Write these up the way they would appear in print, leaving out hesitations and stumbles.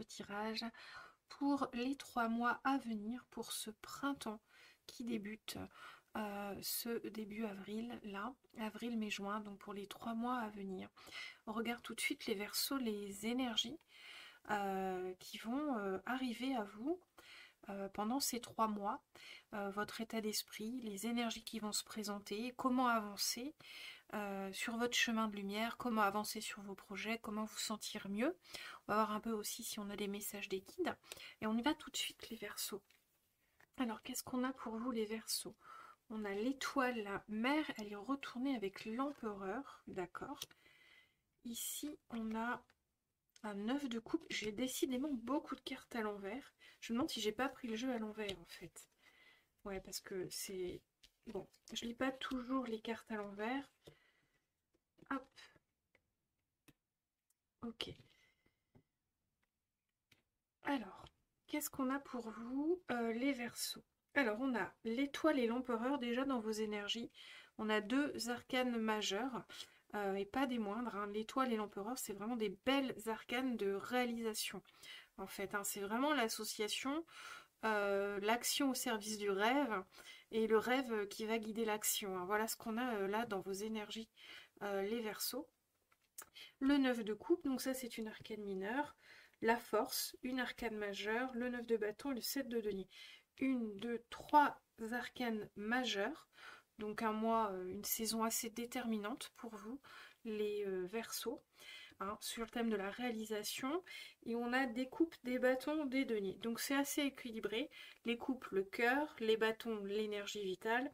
tirage pour les 3 mois à venir pour ce printemps qui débute ce début avril, là, avril, mai, juin, donc pour les 3 mois à venir. On regarde tout de suite les Verseaux, les énergies qui vont arriver à vous pendant ces 3 mois, votre état d'esprit, les énergies qui vont se présenter, comment avancer sur votre chemin de lumière, comment avancer sur vos projets, comment vous sentir mieux. On va voir un peu aussi si on a des messages des guides. Et on y va tout de suite les Verseaux. Alors qu'est-ce qu'on a pour vous les Verseaux? On a l'étoile, la mer, elle est retournée avec l'empereur, d'accord. Ici, on a un 9 de coupe. J'ai décidément beaucoup de cartes à l'envers. Je me demande si j'ai pas pris le jeu à l'envers, en fait. Ouais, parce que c'est... Bon, je lis pas toujours les cartes à l'envers. Hop. Ok. Alors, qu'est-ce qu'on a pour vous, les Verseaux? Alors, on a l'étoile et l'empereur déjà dans vos énergies. On a 2 arcanes majeurs, et pas des moindres, hein. L'étoile et l'empereur, c'est vraiment des belles arcanes de réalisation, en fait, hein. C'est vraiment l'association, l'action au service du rêve, et le rêve qui va guider l'action, hein. Voilà ce qu'on a là dans vos énergies, les Verseaux. Le 9 de coupe, donc ça c'est une arcane mineure. La force, une arcane majeure, le 9 de bâton et le 7 de denier. 1, 2, 3 arcanes majeures. Donc un mois, une saison assez déterminante pour vous, les Verseaux, hein, sur le thème de la réalisation. Et on a des coupes, des bâtons, des deniers. Donc c'est assez équilibré. Les coupes, le cœur, les bâtons, l'énergie vitale,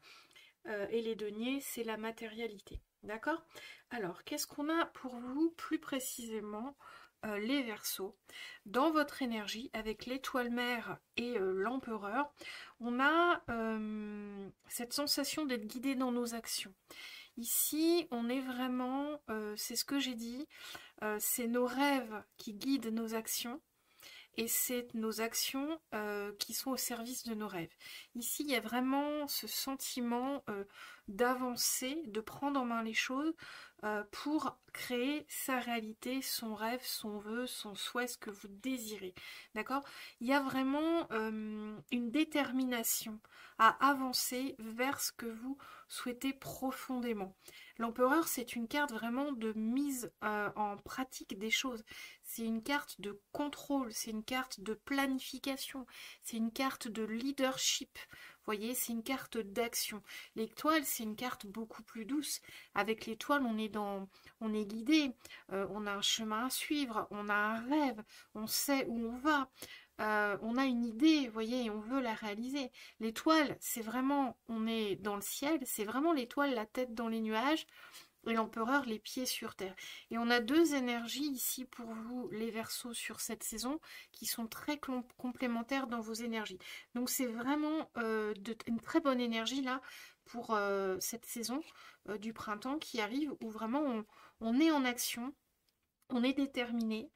et les deniers, c'est la matérialité. D'accord? Alors, qu'est-ce qu'on a pour vous plus précisément, les Verseaux? Dans votre énergie, avec l'étoile mère et l'empereur, on a cette sensation d'être guidé dans nos actions. Ici, on est vraiment, c'est ce que j'ai dit, c'est nos rêves qui guident nos actions. Et c'est nos actions qui sont au service de nos rêves. Ici, il y a vraiment ce sentiment d'avancer, de prendre en main les choses pour créer sa réalité, son rêve, son vœu, son souhait, ce que vous désirez. D'accord? Il y a vraiment une détermination à avancer vers ce que vous souhaitez profondément. L'empereur, c'est une carte vraiment de mise en pratique des choses. C'est une carte de contrôle, c'est une carte de planification, c'est une carte de leadership. Vous voyez, c'est une carte d'action. L'étoile, c'est une carte beaucoup plus douce. Avec l'étoile, on est guidé, on a un chemin à suivre, on a un rêve, on sait où on va. On a une idée, vous voyez, et on veut la réaliser. L'étoile, c'est vraiment, on est dans le ciel, c'est vraiment l'étoile, la tête dans les nuages, et l'empereur, les pieds sur terre. Et on a 2 énergies ici pour vous, les Verseaux, sur cette saison, qui sont très complémentaires dans vos énergies. Donc c'est vraiment une très bonne énergie là pour cette saison du printemps qui arrive, où vraiment on est en action, on est déterminé,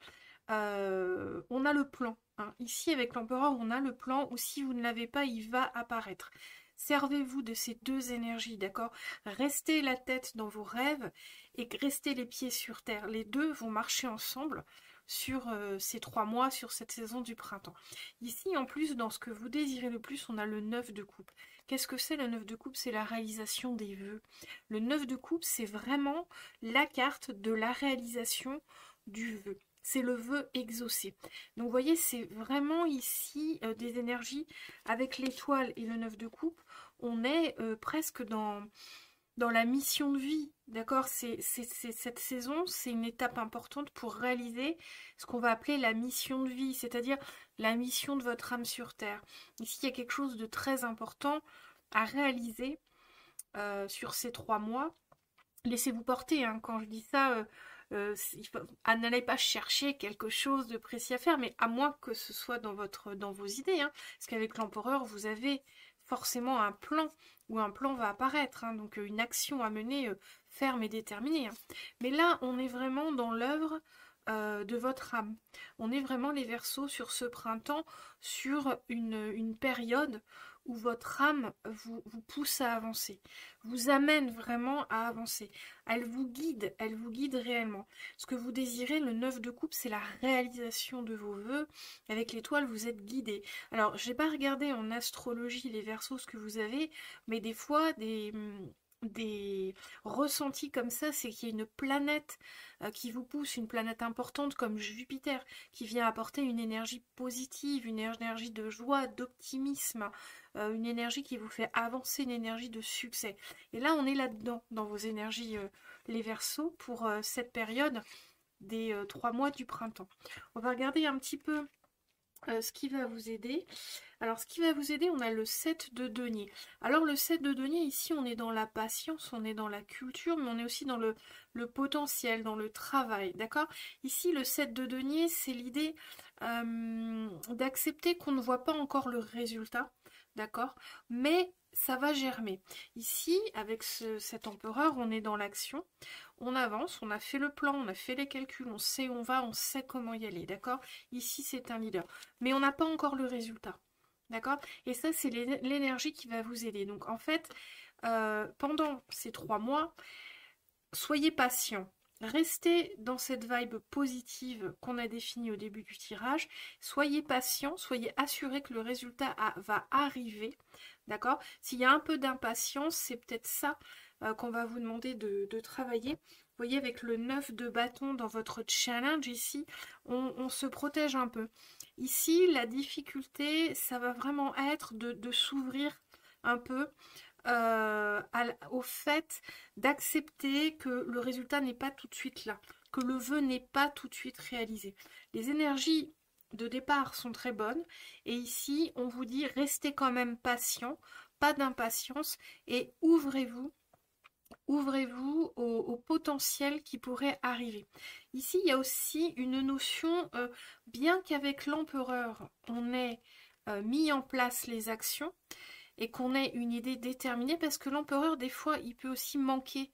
on a le plan, hein. Ici, avec l'empereur, on a le plan, ou si vous ne l'avez pas, il va apparaître. Servez-vous de ces 2 énergies, d'accord? Restez la tête dans vos rêves et restez les pieds sur terre. Les deux vont marcher ensemble sur ces 3 mois, sur cette saison du printemps. Ici, en plus, dans ce que vous désirez le plus, on a le 9 de coupe. Qu'est-ce que c'est le 9 de coupe? C'est la réalisation des vœux. Le 9 de coupe, c'est vraiment la carte de la réalisation du vœu. C'est le vœu exaucé. Donc vous voyez, c'est vraiment ici des énergies avec l'étoile et le 9 de coupe. On est presque dans la mission de vie. D'accord? Cette saison, c'est une étape importante pour réaliser ce qu'on va appeler la mission de vie, c'est-à-dire la mission de votre âme sur Terre. Ici, il y a quelque chose de très important à réaliser sur ces 3 mois. Laissez-vous porter, hein. Quand je dis ça, n'allez pas chercher quelque chose de précis à faire, mais à moins que ce soit dans vos idées, hein. Parce qu'avec l'empereur, vous avez forcément un plan, où un plan va apparaître, hein. Donc une action à mener ferme et déterminée, hein. Mais là, on est vraiment dans l'œuvre de votre âme. On est vraiment les Verseaux sur ce printemps, sur une période où votre âme vous pousse à avancer, vous amène vraiment à avancer. Elle vous guide réellement. Ce que vous désirez, le 9 de coupe, c'est la réalisation de vos vœux. Avec l'étoile, vous êtes guidé. Alors, j'ai pas regardé en astrologie les Verseaux ce que vous avez, mais des fois, des ressentis comme ça, c'est qu'il y a une planète qui vous pousse, une planète importante comme Jupiter, qui vient apporter une énergie positive, une énergie de joie, d'optimisme, une énergie qui vous fait avancer, une énergie de succès. Et là, on est là-dedans, dans vos énergies, les Verseaux, pour cette période des 3 mois du printemps. On va regarder un petit peu ce qui va vous aider. Alors, ce qui va vous aider, on a le 7 de denier. Alors, le 7 de denier, ici, on est dans la patience, on est dans la culture, mais on est aussi dans le potentiel, dans le travail, d'accord? Ici, le 7 de denier, c'est l'idée d'accepter qu'on ne voit pas encore le résultat, d'accord? Mais ça va germer. Ici, avec cet empereur, on est dans l'action, on avance, on a fait le plan, on a fait les calculs, on sait où on va, on sait comment y aller, d'accord? Ici, c'est un leader. Mais on n'a pas encore le résultat. D'accord? Et ça, c'est l'énergie qui va vous aider. Donc, en fait, pendant ces 3 mois, soyez patient. Restez dans cette vibe positive qu'on a définie au début du tirage. Soyez patient, soyez assuré que le résultat va arriver. D'accord? S'il y a un peu d'impatience, c'est peut-être ça qu'on va vous demander de travailler. Vous voyez, avec le 9 de bâton dans votre challenge ici, on se protège un peu. Ici, la difficulté, ça va vraiment être de s'ouvrir un peu au fait d'accepter que le résultat n'est pas tout de suite là, que le vœu n'est pas tout de suite réalisé. Les énergies de départ sont très bonnes et ici, on vous dit restez quand même patient, pas d'impatience et ouvrez-vous au potentiel qui pourrait arriver. Ici, il y a aussi une notion, bien qu'avec l'empereur, on ait mis en place les actions et qu'on ait une idée déterminée, parce que l'empereur, des fois, il peut aussi manquer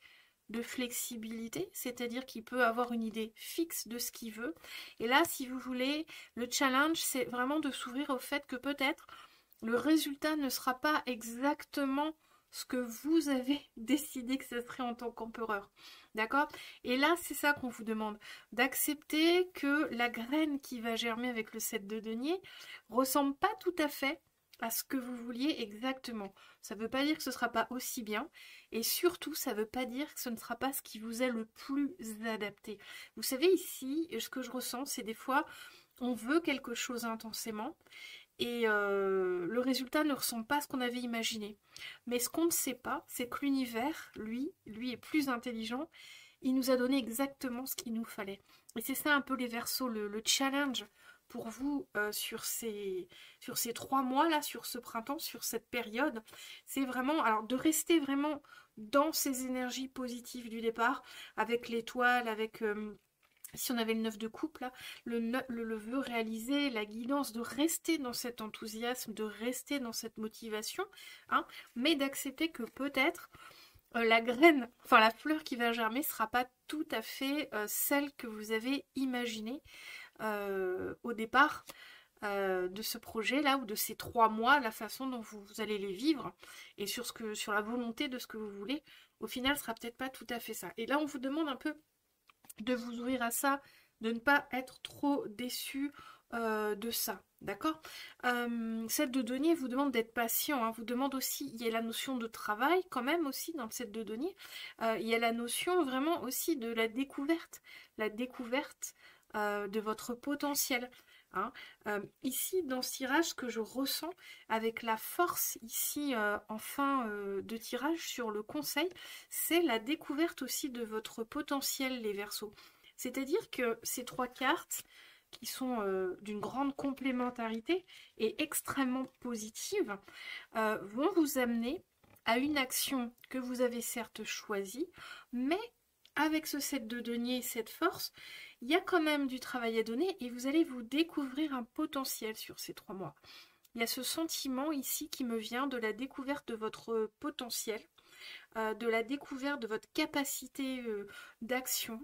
de flexibilité, c'est-à-dire qu'il peut avoir une idée fixe de ce qu'il veut. Et là, si vous voulez, le challenge, c'est vraiment de s'ouvrir au fait que peut-être le résultat ne sera pas exactement ce que vous avez décidé que ce serait en tant qu'empereur. D'accord? Et là, c'est ça qu'on vous demande, d'accepter que la graine qui va germer avec le 7 de denier ressemble pas tout à fait à ce que vous vouliez exactement. Ça ne veut pas dire que ce ne sera pas aussi bien, et surtout, ça ne veut pas dire que ce ne sera pas ce qui vous est le plus adapté. Vous savez, ici, ce que je ressens, c'est des fois, on veut quelque chose intensément, et le résultat ne ressemble pas à ce qu'on avait imaginé. Mais ce qu'on ne sait pas, c'est que l'univers, lui est plus intelligent. Il nous a donné exactement ce qu'il nous fallait. Et c'est ça un peu les Verseaux, le challenge pour vous sur ces 3 mois-là, sur ce printemps, sur cette période. C'est vraiment, alors de rester vraiment dans ces énergies positives du départ, avec l'étoile, avec... si on avait le 9 de coupe, là, le vœu réalisé, la guidance, de rester dans cet enthousiasme, de rester dans cette motivation, hein, mais d'accepter que peut-être la graine, enfin la fleur qui va germer, sera pas tout à fait celle que vous avez imaginée au départ de ce projet-là, ou de ces 3 mois, la façon dont vous allez les vivre, et sur la volonté de ce que vous voulez, au final, ce sera peut-être pas tout à fait ça. Et là, on vous demande un peu de vous ouvrir à ça, de ne pas être trop déçu de ça, d'accord? 7 de denier vous demande d'être patient, hein, vous demande aussi, il y a la notion de travail quand même aussi dans le 7 de denier, il y a la notion vraiment aussi de la découverte de votre potentiel. Hein. Ici, dans ce tirage, ce que je ressens avec la force ici en fin de tirage sur le conseil, c'est la découverte aussi de votre potentiel, les Verseaux. C'est-à-dire que ces 3 cartes, qui sont d'une grande complémentarité et extrêmement positives, vont vous amener à une action que vous avez certes choisie, mais avec ce 7 de denier et cette force, il y a quand même du travail à donner et vous allez vous découvrir un potentiel sur ces 3 mois. Il y a ce sentiment ici qui me vient de la découverte de votre potentiel, de la découverte de votre capacité d'action,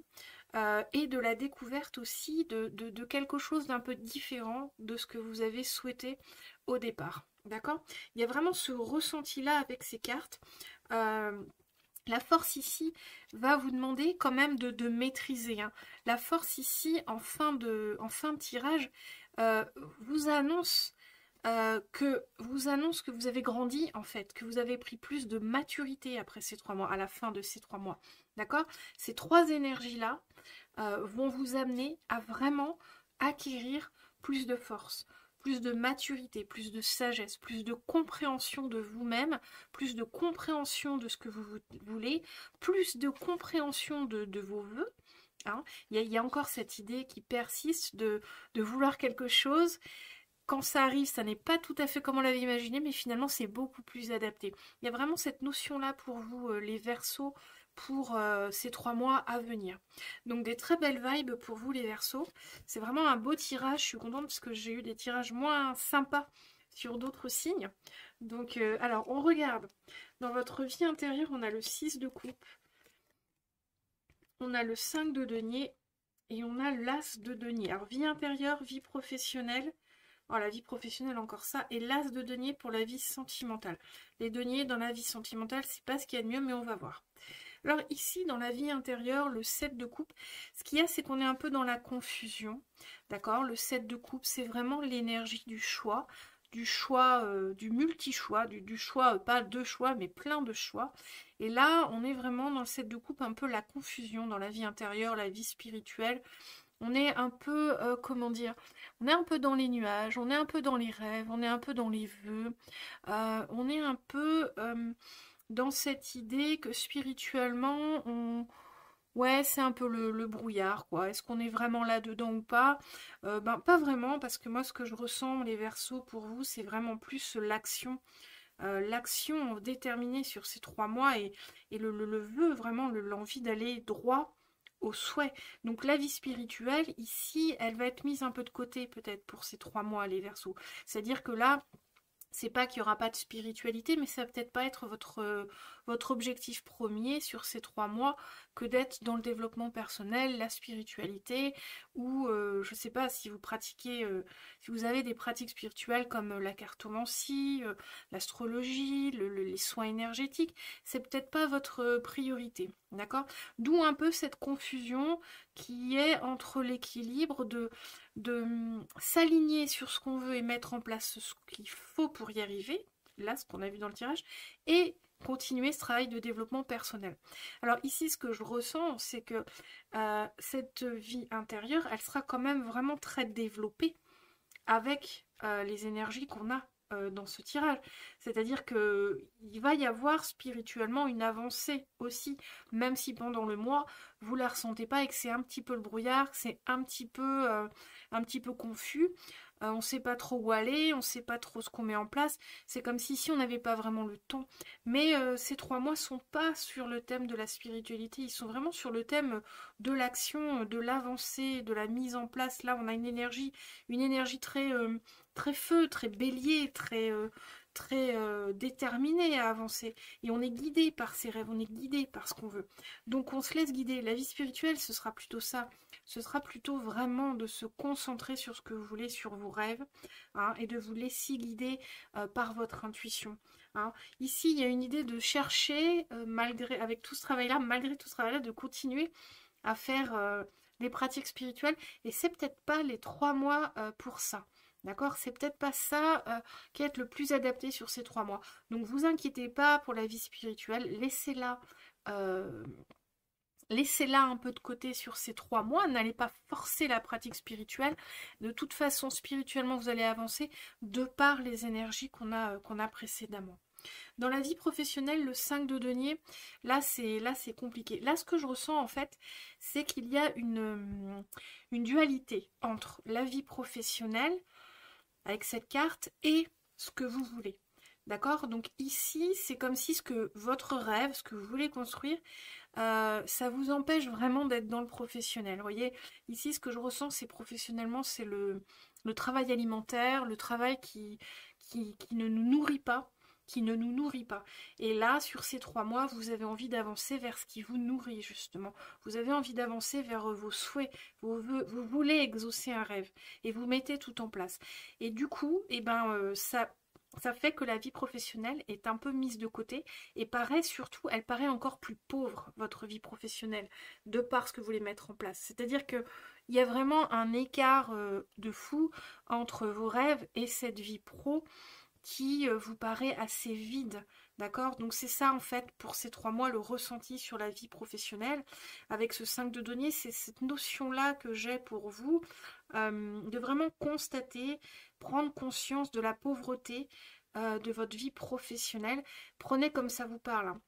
et de la découverte aussi de quelque chose d'un peu différent de ce que vous avez souhaité au départ. D'accord? Il y a vraiment ce ressenti-là avec ces cartes. Euh, la force ici va vous demander quand même de maîtriser, hein. La force ici, en fin de tirage, euh, vous annonce vous annonce que vous avez grandi en fait, que vous avez pris plus de maturité après ces 3 mois, à la fin de ces 3 mois. D'accord? Ces trois énergies-là vont vous amener à vraiment acquérir plus de force, plus de maturité, plus de sagesse, plus de compréhension de vous-même, plus de compréhension de ce que vous voulez, plus de compréhension de vos vœux. Hein. Il y a encore cette idée qui persiste de vouloir quelque chose. Quand ça arrive, ça n'est pas tout à fait comme on l'avait imaginé, mais finalement c'est beaucoup plus adapté. Il y a vraiment cette notion-là pour vous, les Verseaux, pour ces 3 mois à venir. Donc des très belles vibes pour vous les Verseaux. C'est vraiment un beau tirage, je suis contente parce que j'ai eu des tirages moins sympas sur d'autres signes. Donc alors on regarde. Dans votre vie intérieure, on a le 6 de coupe, on a le 5 de denier et on a l'as de denier. Alors vie intérieure, vie professionnelle. Oh, la vie professionnelle, encore ça. Et l'as de denier pour la vie sentimentale. Les deniers dans la vie sentimentale, c'est pas ce qu'il y a de mieux, mais on va voir. Alors ici, dans la vie intérieure, le 7 de coupe, ce qu'il y a, c'est qu'on est un peu dans la confusion. D'accord? Le 7 de coupe, c'est vraiment l'énergie du choix, du multi-choix, du choix, pas deux choix, mais plein de choix. Et là, on est vraiment dans le 7 de coupe, un peu la confusion dans la vie intérieure, la vie spirituelle. On est un peu, comment dire, on est un peu dans les nuages, on est un peu dans les rêves, on est un peu dans les vœux, on est un peu dans cette idée que spirituellement, ouais, c'est un peu le brouillard, quoi. Est-ce qu'on est vraiment là-dedans ou pas? Ben, pas vraiment, parce que moi, ce que je ressens, les Verseaux, pour vous, c'est vraiment plus l'action. L'action déterminée sur ces 3 mois et le vœu, vraiment l'envie d'aller droit au souhait. Donc la vie spirituelle, ici, elle va être mise un peu de côté peut-être pour ces 3 mois, les Verseaux. C'est-à-dire que là, c'est pas qu'il n'y aura pas de spiritualité, mais ça va peut-être pas être votre objectif premier sur ces 3 mois que d'être dans le développement personnel, la spiritualité, ou je sais pas si vous pratiquez, si vous avez des pratiques spirituelles comme la cartomancie, l'astrologie, les soins énergétiques, c'est peut-être pas votre priorité, d'accord? D'où un peu cette confusion qui est entre l'équilibre de s'aligner sur ce qu'on veut et mettre en place ce qu'il faut pour y arriver, là ce qu'on a vu dans le tirage, et continuer ce travail de développement personnel. Alors ici ce que je ressens c'est que cette vie intérieure elle sera quand même vraiment très développée avec les énergies qu'on a dans ce tirage. C'est-à-dire qu'il va y avoir spirituellement une avancée aussi, même si pendant le mois, vous ne la ressentez pas et que c'est un petit peu le brouillard, que c'est un petit peu confus. On ne sait pas trop où aller, on ne sait pas trop ce qu'on met en place. C'est comme si on n'avait pas vraiment le temps. Mais ces 3 mois ne sont pas sur le thème de la spiritualité, ils sont vraiment sur le thème de l'action, de l'avancée, de la mise en place. Là, on a une énergie très feu, très bélier, très déterminé à avancer. Et on est guidé par ses rêves, on est guidé par ce qu'on veut. Donc on se laisse guider. La vie spirituelle, ce sera plutôt ça. Ce sera plutôt vraiment de se concentrer sur ce que vous voulez, sur vos rêves, hein, et de vous laisser guider par votre intuition. Hein. Ici, il y a une idée de chercher, malgré tout ce travail-là, de continuer à faire des pratiques spirituelles. Et c'est peut-être pas les 3 mois pour ça. D'accord? C'est peut-être pas ça qui est le plus adapté sur ces 3 mois. Donc vous inquiétez pas pour la vie spirituelle, euh, laissez-la un peu de côté sur ces 3 mois, n'allez pas forcer la pratique spirituelle. De toute façon, spirituellement, vous allez avancer de par les énergies qu'on a précédemment. Dans la vie professionnelle, le 5 de denier, là c'est compliqué. Là, ce que je ressens en fait, c'est qu'il y a une dualité entre la vie professionnelle avec cette carte et ce que vous voulez. D'accord? Donc ici, c'est comme si votre rêve, ce que vous voulez construire, ça vous empêche vraiment d'être dans le professionnel. Vous voyez, ici, ce que je ressens, c'est professionnellement, c'est le travail alimentaire, le travail qui ne nous nourrit pas, qui ne nous nourrit pas. Et là, sur ces 3 mois, vous avez envie d'avancer vers ce qui vous nourrit, justement. Vous avez envie d'avancer vers vos souhaits. Vous voulez exaucer un rêve. Et vous mettez tout en place. Et du coup, eh ben, ça fait que la vie professionnelle est un peu mise de côté et surtout, elle paraît encore plus pauvre, votre vie professionnelle, de par ce que vous voulez mettre en place. C'est-à-dire que il y a vraiment un écart de fou entre vos rêves et cette vie pro qui vous paraît assez vide. D'accord? Donc c'est ça en fait pour ces 3 mois le ressenti sur la vie professionnelle. Avec ce 5 de denier, c'est cette notion-là que j'ai pour vous, de vraiment constater, prendre conscience de la pauvreté de votre vie professionnelle. Prenez comme ça vous parle, hein.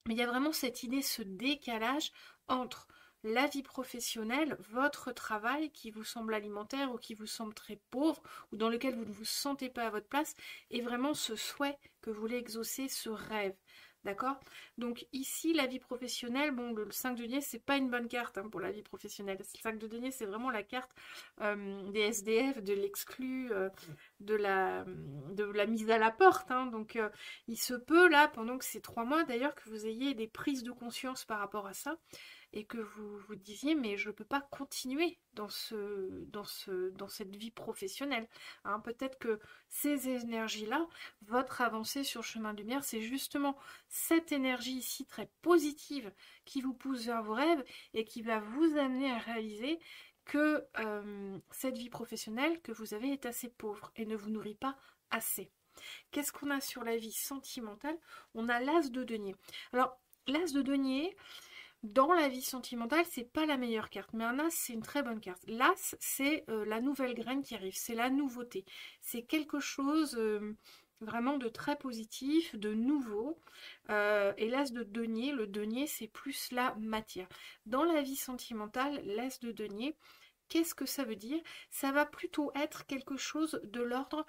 Mais il y a vraiment cette idée, ce décalage entre la vie professionnelle, votre travail qui vous semble alimentaire ou qui vous semble très pauvre ou dans lequel vous ne vous sentez pas à votre place et vraiment ce souhait que vous voulez exaucer, ce rêve. D'accord? Donc ici, la vie professionnelle, bon, le 5 de denier, c'est pas une bonne carte hein, pour la vie professionnelle. Le 5 de denier, c'est vraiment la carte des SDF, de l'exclu, de la mise à la porte. Hein. Donc il se peut là, pendant que ces 3 mois d'ailleurs, que vous ayez des prises de conscience par rapport à ça et que vous vous disiez mais je ne peux pas continuer dans cette vie professionnelle. Hein. Peut-être que ces énergies-là, votre avancée sur le chemin de lumière, c'est justement cette énergie ici très positive qui vous pousse vers vos rêves et qui va vous amener à réaliser que cette vie professionnelle que vous avez est assez pauvre et ne vous nourrit pas assez. Qu'est-ce qu'on a sur la vie sentimentale? On a l'as de denier. Alors, l'as de denier, dans la vie sentimentale, c'est pas la meilleure carte, mais un as, c'est une très bonne carte. L'as, c'est la nouvelle graine qui arrive, c'est la nouveauté. C'est quelque chose vraiment de très positif, de nouveau. Et l'as de denier, le denier, c'est plus la matière. Dans la vie sentimentale, l'as de denier, qu'est-ce que ça veut dire? Ça va plutôt être quelque chose de l'ordre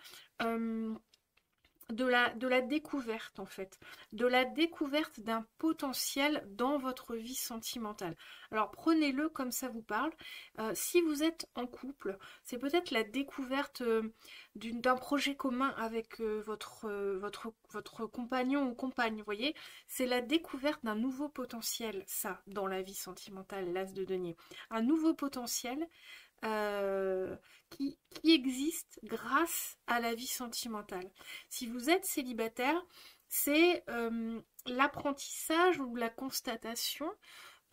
de la découverte en fait, de la découverte d'un potentiel dans votre vie sentimentale. Alors prenez-le comme ça vous parle. Si vous êtes en couple, c'est peut-être la découverte d'un projet commun avec votre compagnon ou compagne, vous voyez. C'est la découverte d'un nouveau potentiel, ça, dans la vie sentimentale, l'as de denier. Un nouveau potentiel qui existe grâce à la vie sentimentale. Si vous êtes célibataire, c'est l'apprentissage ou la constatation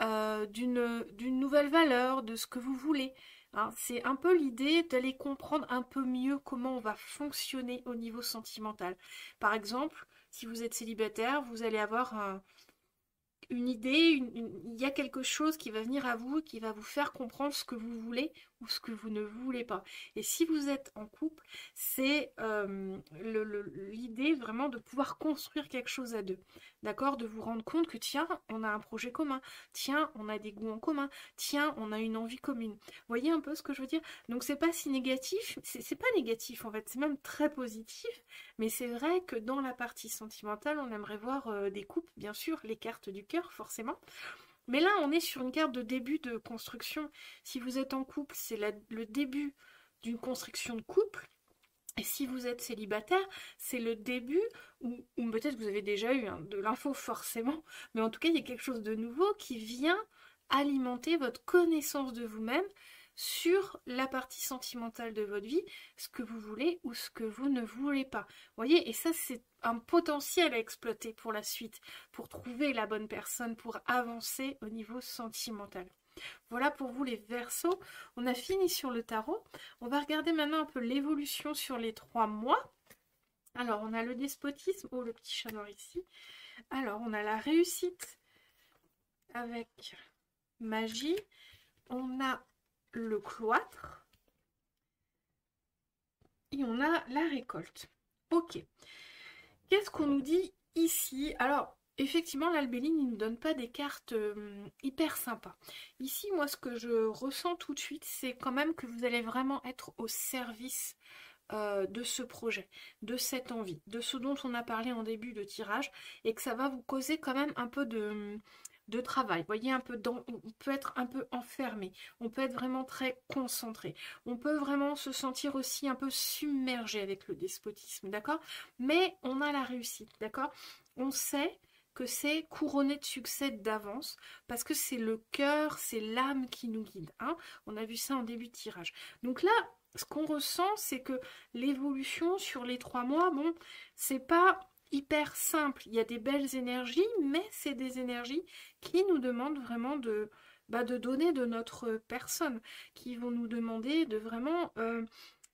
d'une nouvelle valeur, de ce que vous voulez. Hein. C'est un peu l'idée d'aller comprendre un peu mieux comment on va fonctionner au niveau sentimental. Par exemple, si vous êtes célibataire, vous allez avoir une idée, il y a quelque chose qui va venir à vous, qui va vous faire comprendre ce que vous voulez ou ce que vous ne voulez pas. Et si vous êtes en couple, c'est l'idée vraiment de pouvoir construire quelque chose à deux. D'accord? De vous rendre compte que tiens, on a un projet commun, tiens, on a des goûts en commun, tiens, on a une envie commune. Vous voyez un peu ce que je veux dire? Donc c'est pas si négatif, c'est pas négatif en fait, c'est même très positif, mais c'est vrai que dans la partie sentimentale, on aimerait voir des couples, bien sûr, les cartes du cœur, forcément. Mais là, on est sur une carte de début de construction. Si vous êtes en couple, c'est le début d'une construction de couple. Et si vous êtes célibataire, c'est le début, ou peut-être que vous avez déjà eu de l'info forcément, mais en tout cas, il y a quelque chose de nouveau qui vient alimenter votre connaissance de vous-même sur la partie sentimentale de votre vie, ce que vous voulez ou ce que vous ne voulez pas. Vous voyez, et ça c'est un potentiel à exploiter pour la suite, pour trouver la bonne personne, pour avancer au niveau sentimental. Voilà pour vous les Verseaux. On a fini sur le tarot. On va regarder maintenant un peu l'évolution sur les 3 mois. Alors, on a le despotisme. Oh, le petit chat noir ici. Alors, on a la réussite avec magie. On a le cloître. Et on a la récolte. Ok. Qu'est-ce qu'on nous dit ici? Alors, effectivement, l'Albéline, il ne nous donne pas des cartes hyper sympas. Ici, moi, ce que je ressens tout de suite, c'est quand même que vous allez vraiment être au service de ce projet, de cette envie, de ce dont on a parlé en début de tirage, et que ça va vous causer quand même un peu de travail. Vous voyez, un peu on peut être un peu enfermé, on peut être vraiment très concentré, on peut vraiment se sentir aussi un peu submergé avec le despotisme, d'accord? Mais on a la réussite, d'accord? On sait que c'est couronné de succès d'avance, parce que c'est le cœur, c'est l'âme qui nous guide, hein. On a vu ça en début de tirage. Donc là, ce qu'on ressent, c'est que l'évolution sur les 3 mois, bon, c'est pas hyper simple. Il y a des belles énergies, mais c'est des énergies qui nous demandent vraiment de donner de notre personne, qui vont nous demander de vraiment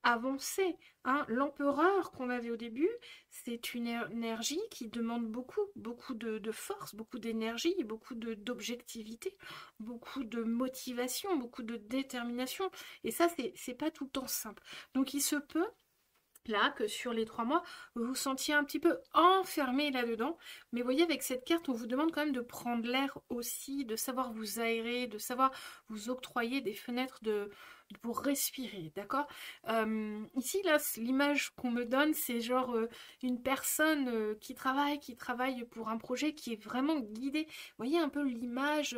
avancer, hein. L'empereur qu'on avait au début, c'est une énergie qui demande beaucoup, beaucoup de force, beaucoup d'énergie, beaucoup d'objectivité, beaucoup de motivation, beaucoup de détermination. Et ça, c'est pas tout le temps simple. Donc il se peut là que sur les 3 mois, vous vous sentiez un petit peu enfermé là-dedans. Mais vous voyez, avec cette carte, on vous demande quand même de prendre l'air aussi, de savoir vous aérer, de savoir vous octroyer des fenêtres pour respirer, d'accord? Ici, là, l'image qu'on me donne, c'est genre une personne qui travaille pour un projet qui est vraiment guidé. Vous voyez un peu l'image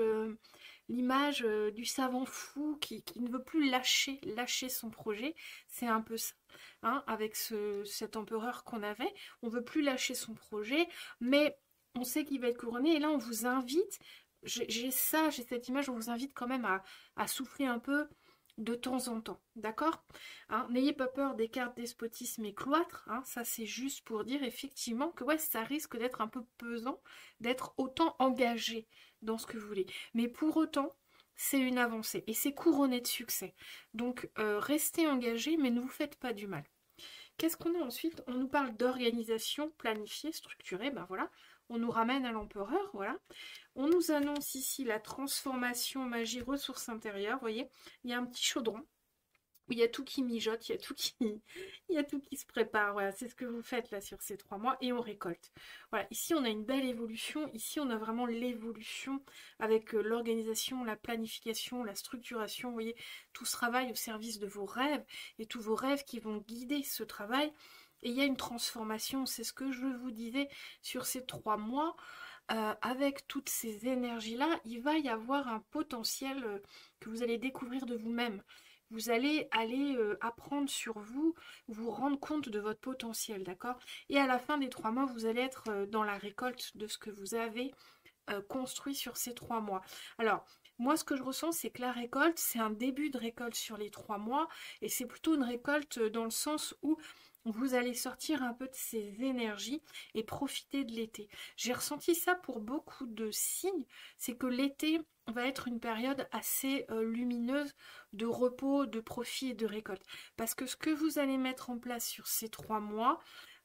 du savant fou qui ne veut plus lâcher son projet. C'est un peu ça, hein, avec cet empereur qu'on avait. On veut plus lâcher son projet, mais on sait qu'il va être couronné. Et là, on vous invite, j'ai cette image, on vous invite quand même à souffler un peu de temps en temps, d'accord, hein? N'ayez pas peur des cartes despotisme et cloître, hein, ça c'est juste pour dire effectivement que ouais, ça risque d'être un peu pesant, d'être autant engagé dans ce que vous voulez. Mais pour autant, c'est une avancée et c'est couronné de succès. Donc restez engagé, mais ne vous faites pas du mal. Qu'est-ce qu'on a ensuite? On nous parle d'organisation planifiée, structurée, ben voilà. On nous ramène à l'empereur, voilà. On nous annonce ici la transformation magie ressources intérieures, vous voyez. Il y a un petit chaudron où il y a tout qui mijote, il y a tout qui se prépare. Voilà, c'est ce que vous faites là sur ces 3 mois et on récolte. Voilà, ici on a une belle évolution. Ici on a vraiment l'évolution avec l'organisation, la planification, la structuration. Vous voyez, tout ce travail au service de vos rêves et tous vos rêves qui vont guider ce travail. Et il y a une transformation, c'est ce que je vous disais sur ces 3 mois. Avec toutes ces énergies-là, il va y avoir un potentiel que vous allez découvrir de vous-même. Vous allez aller apprendre sur vous, vous rendre compte de votre potentiel, d'accord? Et à la fin des 3 mois, vous allez être dans la récolte de ce que vous avez construit sur ces 3 mois. Alors, moi, ce que je ressens, c'est que la récolte, c'est un début de récolte sur les 3 mois, et c'est plutôt une récolte dans le sens où vous allez sortir un peu de ces énergies et profiter de l'été. J'ai ressenti ça pour beaucoup de signes, c'est que l'été va être une période assez lumineuse de repos, de profit et de récolte. Parce que ce que vous allez mettre en place sur ces 3 mois,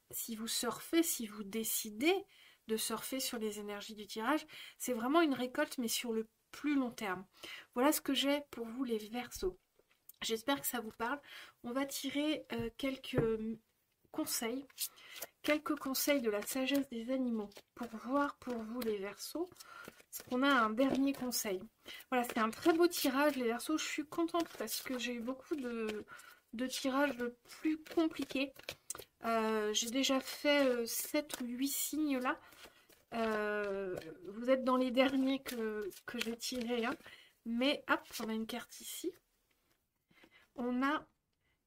si vous surfez, si vous décidez de surfer sur les énergies du tirage, c'est vraiment une récolte, mais sur le plus long terme. Voilà ce que j'ai pour vous les Verseaux. J'espère que ça vous parle. On va tirer conseils, quelques conseils de la sagesse des animaux pour voir pour vous les Verseaux. Parce qu'on a un dernier conseil. Voilà, c'est un très beau tirage les Verseaux. Je suis contente parce que j'ai eu beaucoup de tirages plus compliqués. J'ai déjà fait 7 ou 8 signes là. Vous êtes dans les derniers que j'ai tirés, hein. Mais hop, on a une carte ici. On a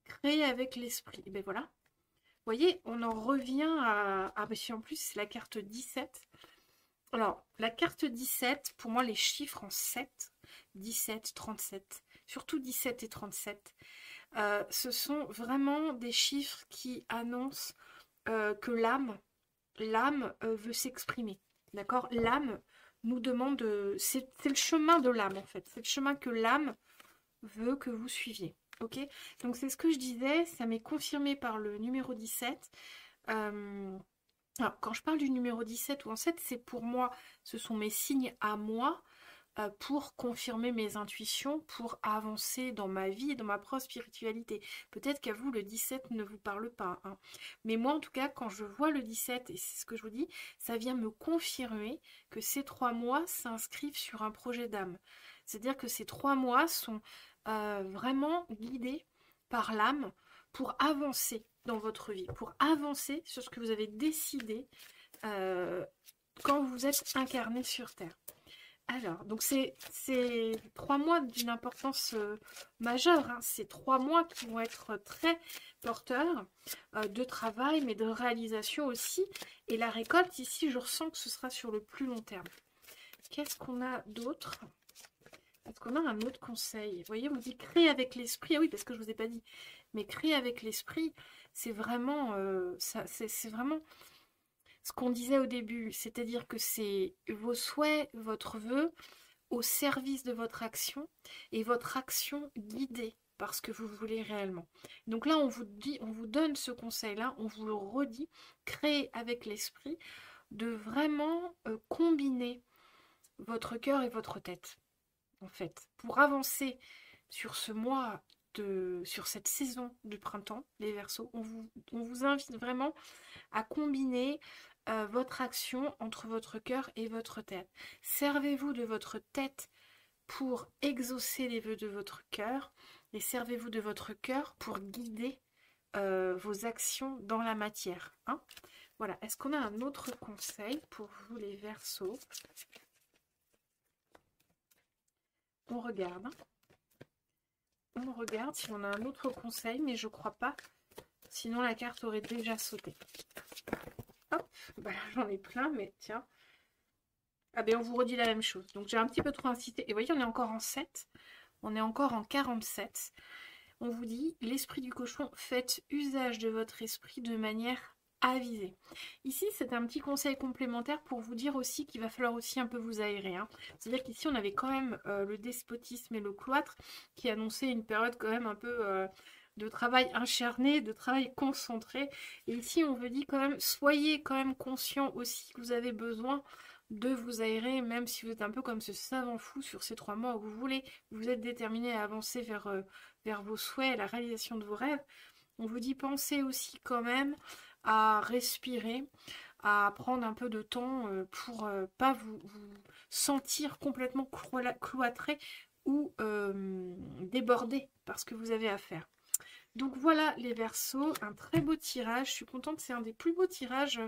créé avec l'esprit. Et ben voilà. Vous voyez, on en revient à... Ah, parce en plus, c'est la carte 17. Alors, la carte 17, pour moi, les chiffres en 7, 17, 37, surtout 17 et 37, ce sont vraiment des chiffres qui annoncent que l'âme veut s'exprimer. D'accord? L'âme nous demande... c'est le chemin de l'âme, en fait. C'est le chemin que l'âme veut que vous suiviez. Ok, donc c'est ce que je disais, ça m'est confirmé par le numéro 17. Alors, quand je parle du numéro 17 ou en 7, c'est pour moi, ce sont mes signes à moi pour confirmer mes intuitions, pour avancer dans ma vie et dans ma propre spiritualité. Peut-être qu'à vous, le 17 ne vous parle pas, hein. Mais moi, en tout cas, quand je vois le 17, et c'est ce que je vous dis, ça vient me confirmer que ces 3 mois s'inscrivent sur un projet d'âme. C'est-à-dire que ces 3 mois sont vraiment guidés par l'âme pour avancer dans votre vie, pour avancer sur ce que vous avez décidé quand vous êtes incarné sur Terre. Alors, donc c'est 3 mois d'une importance majeure, hein. C'est 3 mois qui vont être très porteurs de travail, mais de réalisation aussi. Et la récolte, ici, je ressens que ce sera sur le plus long terme. Qu'est-ce qu'on a d'autre? Est-ce qu'on a un autre conseil? Vous voyez, on dit créer avec l'esprit. Ah oui, parce que je ne vous ai pas dit. Mais créer avec l'esprit, c'est vraiment, c'est vraiment ce qu'on disait au début. C'est-à-dire que c'est vos souhaits, votre vœu, au service de votre action et votre action guidée par ce que vous voulez réellement. Donc là, on vous dit, on vous donne ce conseil-là, on vous le redit, créez avec l'esprit de vraiment combiner votre cœur et votre tête, en fait, pour avancer sur ce mois sur cette saison du printemps, les Verseaux. On vous invite vraiment à combiner votre action entre votre cœur et votre tête. Servez-vous de votre tête pour exaucer les vœux de votre cœur et servez-vous de votre cœur pour guider vos actions dans la matière. Hein. Voilà. Est-ce qu'on a un autre conseil pour vous les Verseaux? On regarde. On regarde si on a un autre conseil, mais je crois pas. Sinon, la carte aurait déjà sauté. Hop, bah, j'en ai plein, mais tiens. Ah ben, on vous redit la même chose. Donc, j'ai un petit peu trop incité. Et vous voyez, on est encore en 7. On est encore en 47. On vous dit, l'esprit du cochon, faites usage de votre esprit de manière avisée. Ici, c'est un petit conseil complémentaire pour vous dire aussi qu'il va falloir aussi un peu vous aérer. Hein. C'est-à-dire qu'ici, on avait quand même le despotisme et le cloître qui annonçaient une période quand même un peu de travail acharné, de travail concentré. Et ici, on vous dit quand même, soyez quand même conscient aussi que vous avez besoin de vous aérer, même si vous êtes un peu comme ce savant fou sur ces 3 mois où vous êtes déterminé à avancer vers vos souhaits, la réalisation de vos rêves. On vous dit pensez aussi quand même à respirer, à prendre un peu de temps pour pas vous sentir complètement cloîtré ou débordé par ce que vous avez à faire. Donc voilà les Verseaux, un très beau tirage. Je suis contente, c'est un des plus beaux tirages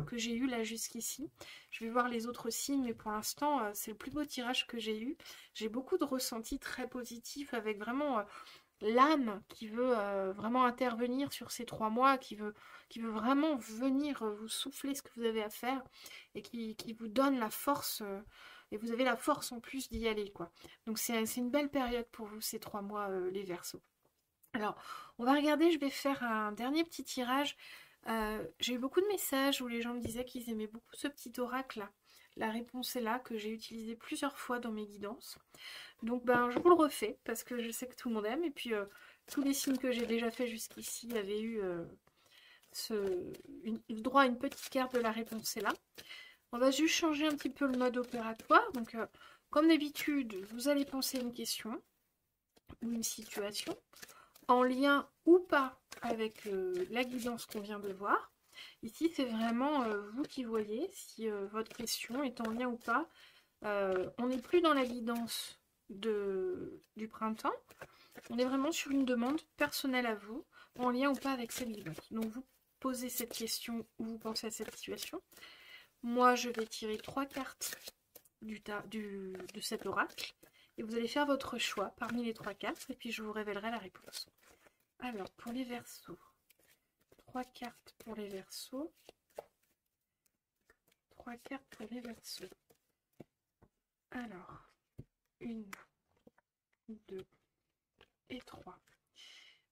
que j'ai eu là jusqu'ici. Je vais voir les autres signes, mais pour l'instant, c'est le plus beau tirage que j'ai eu. J'ai beaucoup de ressentis très positifs avec vraiment l'âme qui veut vraiment intervenir sur ces 3 mois, qui veut vraiment venir vous souffler ce que vous avez à faire et qui vous donne la force. Et vous avez la force en plus d'y aller, quoi. Donc c'est une belle période pour vous ces 3 mois, les Verseaux. Alors, on va regarder, je vais faire un dernier petit tirage. J'ai eu beaucoup de messages où les gens me disaient qu'ils aimaient beaucoup ce petit oracle-là. La réponse est là, que j'ai utilisé plusieurs fois dans mes guidances. Donc, ben, je vous le refais, parce que je sais que tout le monde aime. Et puis, tous les signes que j'ai déjà fait jusqu'ici avaient eu le droit à une petite carte de la réponse est là. On va juste changer un petit peu le mode opératoire. Donc, comme d'habitude, vous allez penser à une question ou une situation en lien ou pas avec la guidance qu'on vient de voir. Ici, c'est vraiment vous qui voyez si votre question est en lien ou pas. On n'est plus dans la guidance du printemps. On est vraiment sur une demande personnelle à vous, en lien ou pas avec cette guidance. Donc, vous posez cette question ou vous pensez à cette situation. Moi, je vais tirer 3 cartes de cet oracle. Et vous allez faire votre choix parmi les 3 cartes et puis je vous révélerai la réponse. Alors, pour les Verseaux, 3 cartes pour les Verseaux. 3 cartes pour les Verseaux. Alors, 1, 2 et 3.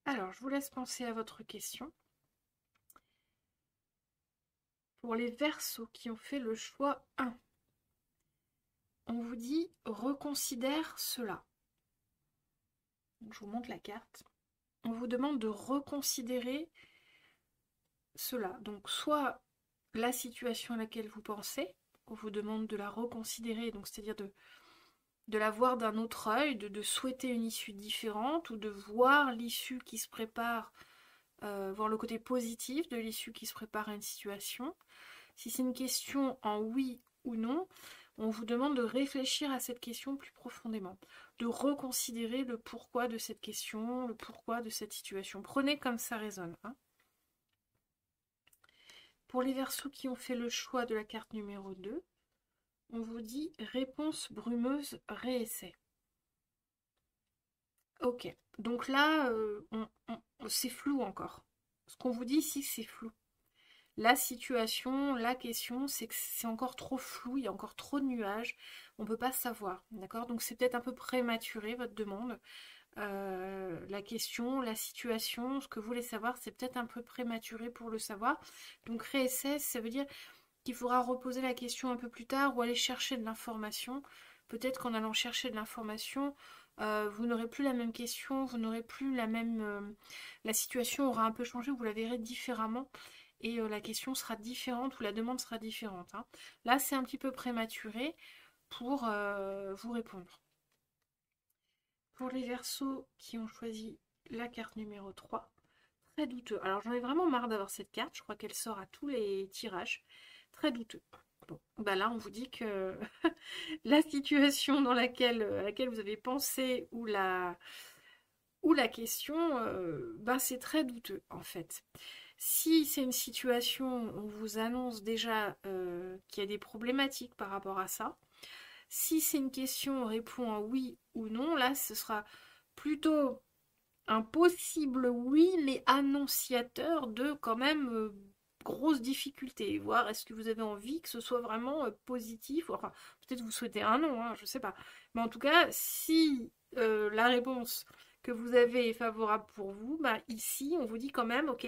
Alors, je vous laisse penser à votre question. Pour les Verseaux qui ont fait le choix 1, on vous dit reconsidère cela. Donc, je vous montre la carte. On vous demande de reconsidérer cela. Donc, soit la situation à laquelle vous pensez, on vous demande de la reconsidérer, donc c'est-à-dire de la voir d'un autre œil, de souhaiter une issue différente ou de voir l'issue qui se prépare, voir le côté positif de l'issue qui se prépare à une situation. Si c'est une question en oui ou non, on vous demande de réfléchir à cette question plus profondément, de reconsidérer le pourquoi de cette question, le pourquoi de cette situation. Prenez comme ça résonne. Hein. Pour les Verseaux qui ont fait le choix de la carte numéro 2, on vous dit réponse brumeuse, réessai. Ok, donc là, c'est flou encore. Ce qu'on vous dit ici, c'est flou. La situation, la question, c'est que c'est encore trop flou, il y a encore trop de nuages, on ne peut pas savoir, d'accord? Donc c'est peut-être un peu prématuré votre demande. La question, la situation, ce que vous voulez savoir, c'est peut-être un peu prématuré pour le savoir. Donc réessai, ça veut dire qu'il faudra reposer la question un peu plus tard ou aller chercher de l'information. Peut-être qu'en allant chercher de l'information, vous n'aurez plus la même question, vous n'aurez plus la même... la situation aura un peu changé, vous la verrez différemment et la question sera différente ou la demande sera différente, hein. Là, c'est un petit peu prématuré pour vous répondre. Pour les Verseaux qui ont choisi la carte numéro 3, très douteux. Alors, j'en ai vraiment marre d'avoir cette carte, je crois qu'elle sort à tous les tirages. Très douteux. Bon, bah là, on vous dit que la situation dans laquelle, à laquelle vous avez pensé ou la question, bah c'est très douteux en fait. Si c'est une situation, on vous annonce déjà qu'il y a des problématiques par rapport à ça. Si c'est une question, on répond en oui ou non. Là, ce sera plutôt un possible oui, mais annonciateur de quand même grosses difficultés. Voir est-ce que vous avez envie que ce soit vraiment positif. Enfin, peut-être vous souhaitez un non, hein, je sais pas. Mais en tout cas, si la réponse que vous avez est favorable pour vous, bah ici, on vous dit quand même, ok,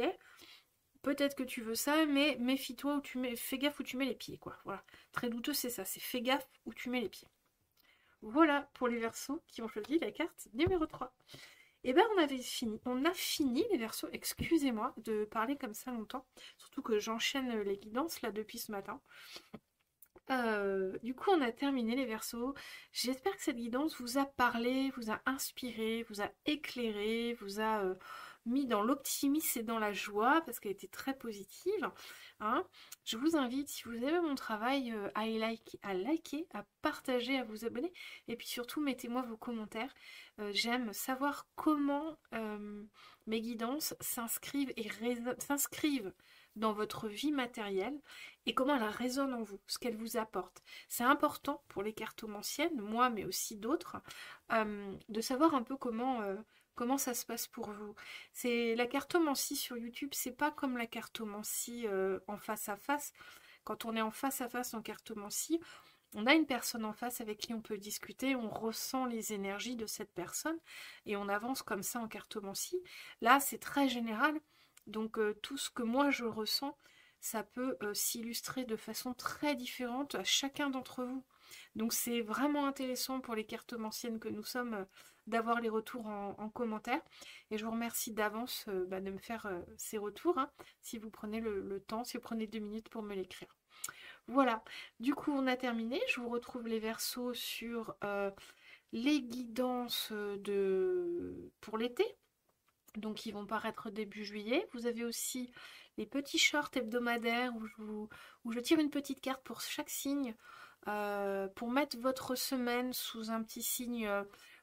peut-être que tu veux ça, mais méfie-toi, fais gaffe où tu mets les pieds, quoi. Voilà. Très douteux, c'est ça, c'est fais gaffe où tu mets les pieds. Voilà pour les Verseaux qui ont choisi la carte numéro 3. Et ben on a fini les Verseaux, excusez-moi de parler comme ça longtemps, surtout que j'enchaîne les guidances là depuis ce matin. Du coup, on a terminé les Verseaux. J'espère que cette guidance vous a parlé, vous a inspiré, vous a éclairé, vous a mis dans l'optimisme et dans la joie parce qu'elle était très positive, hein. Je vous invite, si vous aimez mon travail, à liker, à partager, à vous abonner et puis surtout mettez-moi vos commentaires. J'aime savoir comment mes guidances s'inscrivent dans votre vie matérielle et comment elles résonnent en vous, ce qu'elles vous apportent. C'est important pour les cartomanciennes, moi mais aussi d'autres, de savoir un peu comment ça se passe pour vous. C'est la cartomancie sur YouTube, c'est pas comme la cartomancie en face à face. Quand on est en face à face en cartomancie, on a une personne en face avec qui on peut discuter, on ressent les énergies de cette personne et on avance comme ça en cartomancie. Là, c'est très général, donc tout ce que moi je ressens, ça peut s'illustrer de façon très différente à chacun d'entre vous. Donc c'est vraiment intéressant pour les cartomanciennes que nous sommes d'avoir les retours en commentaire. Et je vous remercie d'avance de me faire ces retours, hein, si vous prenez le temps, si vous prenez 2 minutes pour me l'écrire. Voilà, du coup on a terminé. Je vous retrouve les Verseaux sur les guidances pour l'été. Donc ils vont paraître début juillet. Vous avez aussi les petits shorts hebdomadaires où je tire une petite carte pour chaque signe pour mettre votre semaine sous un petit signe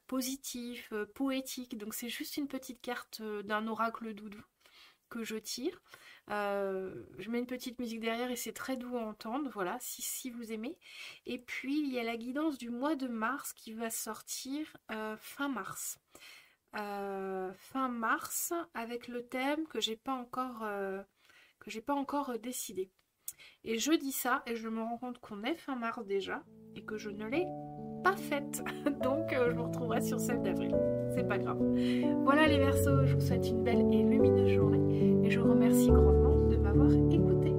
positif, poétique. Donc c'est juste une petite carte d'un oracle doudou que je tire. Je mets une petite musique derrière et c'est très doux à entendre, voilà, si vous aimez. Et puis il y a la guidance du mois de mars qui va sortir fin mars. Fin mars avec le thème que j'ai pas encore décidé. Et je dis ça et je me rends compte qu'on est fin mars déjà et que je ne l'ai pas faite. Donc je vous retrouverai sur celle d'avril. C'est pas grave. Voilà les Verseaux, je vous souhaite une belle et lumineuse journée et je vous remercie grandement de m'avoir écouté.